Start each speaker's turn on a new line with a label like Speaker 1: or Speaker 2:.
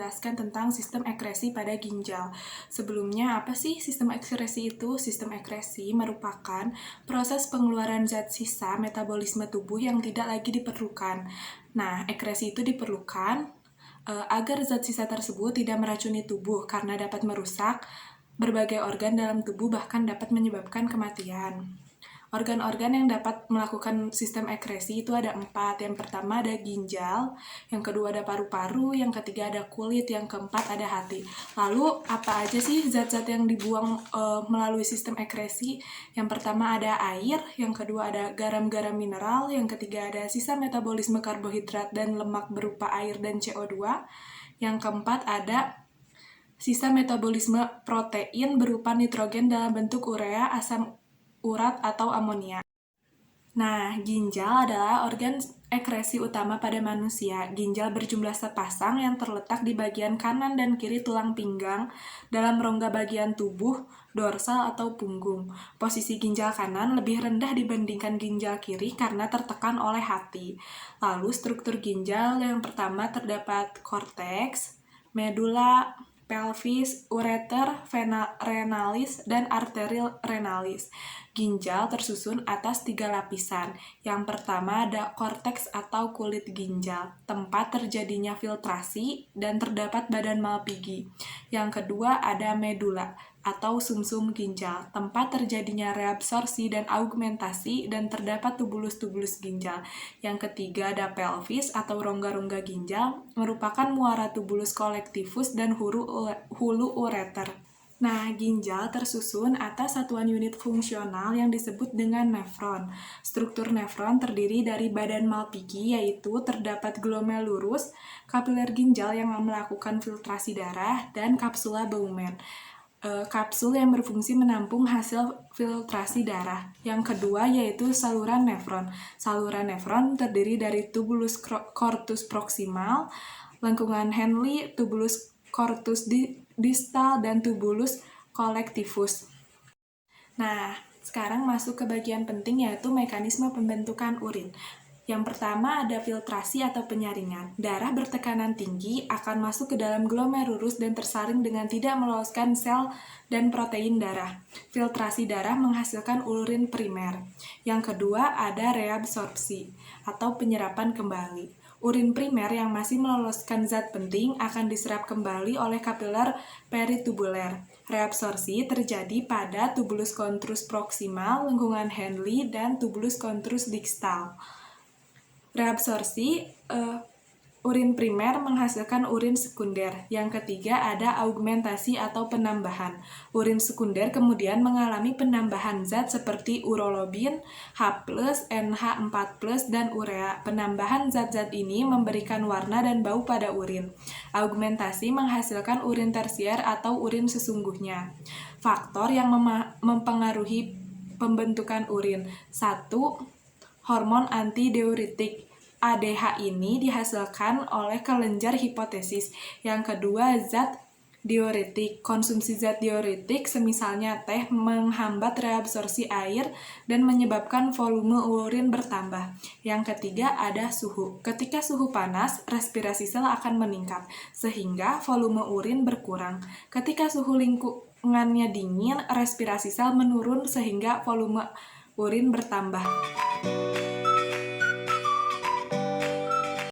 Speaker 1: menjelaskan tentang sistem ekskresi pada ginjal. Sebelumnya, apa sih sistem ekskresi itu? Sistem ekskresi merupakan proses pengeluaran zat sisa metabolisme tubuh yang tidak lagi diperlukan. Nah, ekskresi itu diperlukan agar zat sisa tersebut tidak meracuni tubuh karena dapat merusak berbagai organ dalam tubuh, bahkan dapat menyebabkan kematian. Organ-organ yang dapat melakukan sistem ekskresi itu ada 4. Yang pertama ada ginjal, yang kedua ada paru-paru, yang ketiga ada kulit, yang keempat ada hati. Lalu apa aja sih zat-zat yang dibuang melalui sistem ekskresi? Yang pertama ada air, yang kedua ada garam-garam mineral, yang ketiga ada sisa metabolisme karbohidrat dan lemak berupa air dan CO2, yang keempat ada sisa metabolisme protein berupa nitrogen dalam bentuk urea, asam urat, atau amonia. Nah, ginjal adalah organ ekskresi utama pada manusia. Ginjal berjumlah sepasang yang terletak di bagian kanan dan kiri tulang pinggang dalam rongga bagian tubuh, dorsal atau punggung. Posisi ginjal kanan lebih rendah dibandingkan ginjal kiri karena tertekan oleh hati. Lalu struktur ginjal yang pertama terdapat korteks, medula, pelvis, ureter, vena renalis, dan arteri renalis. Ginjal tersusun atas 3 lapisan. Yang pertama ada korteks atau kulit ginjal, tempat terjadinya filtrasi dan terdapat badan Malpighi. Yang kedua ada medula atau sumsum ginjal, tempat terjadinya reabsorpsi dan augmentasi dan terdapat tubulus-tubulus ginjal. Yang ketiga ada pelvis atau rongga-rongga ginjal, merupakan muara tubulus kolektivus dan hulu ureter. Nah, ginjal tersusun atas satuan unit fungsional yang disebut dengan nefron. Struktur nefron terdiri dari badan Malpighi, yaitu terdapat glomerulus, kapiler ginjal yang melakukan filtrasi darah, dan kapsula Bowman. Kapsul yang berfungsi menampung hasil filtrasi darah. Yang kedua yaitu saluran nefron. Saluran nefron terdiri dari tubulus cortus proximal, lengkungan Henle, tubulus cortus distal, dan tubulus collectivus. Nah, sekarang masuk ke bagian penting yaitu mekanisme pembentukan urin. Yang pertama ada filtrasi atau penyaringan. Darah bertekanan tinggi akan masuk ke dalam glomerulus dan tersaring dengan tidak meloloskan sel dan protein darah. Filtrasi darah menghasilkan urin primer. Yang kedua ada reabsorpsi atau penyerapan kembali. Urin primer yang masih meloloskan zat penting akan diserap kembali oleh kapiler peritubuler. Reabsorpsi terjadi pada tubulus cortus proximal, lengkungan Henle, dan tubulus cortus distal. Reabsorpsi urin primer menghasilkan urin sekunder. Yang ketiga ada augmentasi atau penambahan. Urin sekunder kemudian mengalami penambahan zat seperti urolobin, H+, NH4+, dan urea. Penambahan zat-zat ini memberikan warna dan bau pada urin. Augmentasi menghasilkan urin tersier atau urin sesungguhnya. Faktor yang mempengaruhi pembentukan urin. 1. Hormon antidiuretik. ADH ini dihasilkan oleh kelenjar hipotesis. Yang kedua, zat diuretik. Konsumsi zat diuretik, semisalnya teh, menghambat reabsorpsi air dan menyebabkan volume urin bertambah. Yang ketiga, ada suhu. Ketika suhu panas, respirasi sel akan meningkat, sehingga volume urin berkurang. Ketika suhu lingkungannya dingin, respirasi sel menurun sehingga volume urin bertambah.